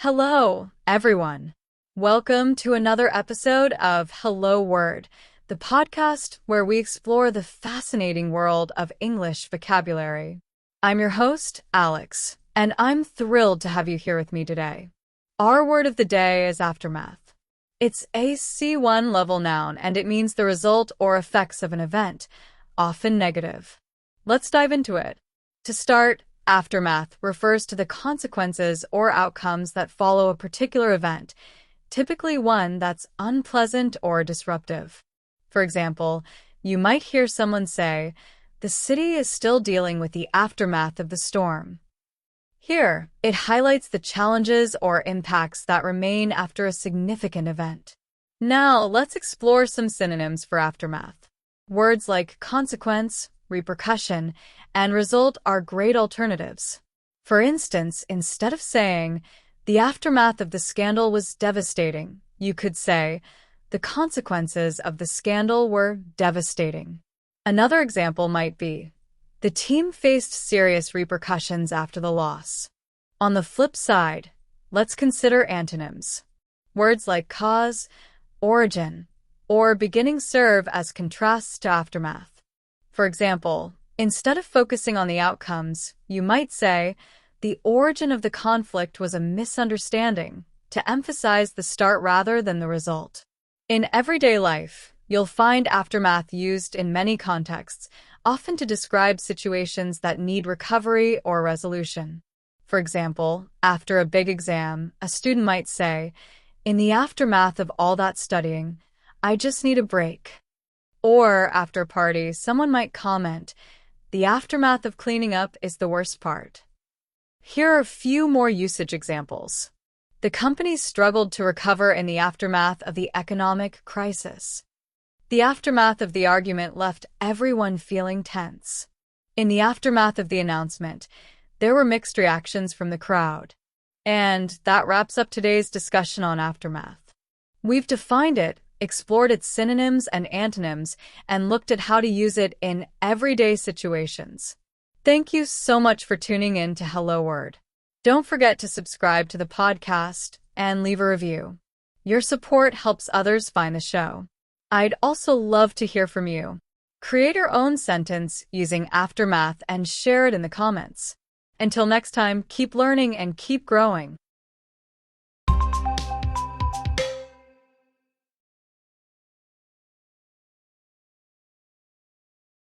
Hello, everyone. Welcome to another episode of Hello Word, the podcast where we explore the fascinating world of English vocabulary. I'm your host, Alex, and I'm thrilled to have you here with me today. Our word of the day is aftermath. It's a C1 level noun, and it means the result or effects of an event, often negative. Let's dive into it. To start, aftermath refers to the consequences or outcomes that follow a particular event, typically one that's unpleasant or disruptive. For example, you might hear someone say, "The city is still dealing with the aftermath of the storm." Here, it highlights the challenges or impacts that remain after a significant event. Now, let's explore some synonyms for aftermath. Words like consequence, repercussion, and result are great alternatives. For instance, instead of saying, "The aftermath of the scandal was devastating," you could say, "The consequences of the scandal were devastating." Another example might be, "The team faced serious repercussions after the loss." On the flip side, let's consider antonyms. Words like cause, origin, or beginning serve as contrasts to aftermath. For example, instead of focusing on the outcomes, you might say, "The origin of the conflict was a misunderstanding," to emphasize the start rather than the result. In everyday life, you'll find aftermath used in many contexts, often to describe situations that need recovery or resolution. For example, after a big exam, a student might say, "In the aftermath of all that studying, I just need a break." Or after a party, someone might comment, "The aftermath of cleaning up is the worst part." Here are a few more usage examples. The company struggled to recover in the aftermath of the economic crisis. The aftermath of the argument left everyone feeling tense. In the aftermath of the announcement, there were mixed reactions from the crowd. And that wraps up today's discussion on aftermath. We've defined it, explored its synonyms and antonyms, and looked at how to use it in everyday situations. Thank you so much for tuning in to Hello Word. Don't forget to subscribe to the podcast and leave a review. Your support helps others find the show. I'd also love to hear from you. Create your own sentence using aftermath and share it in the comments. Until next time, keep learning and keep growing.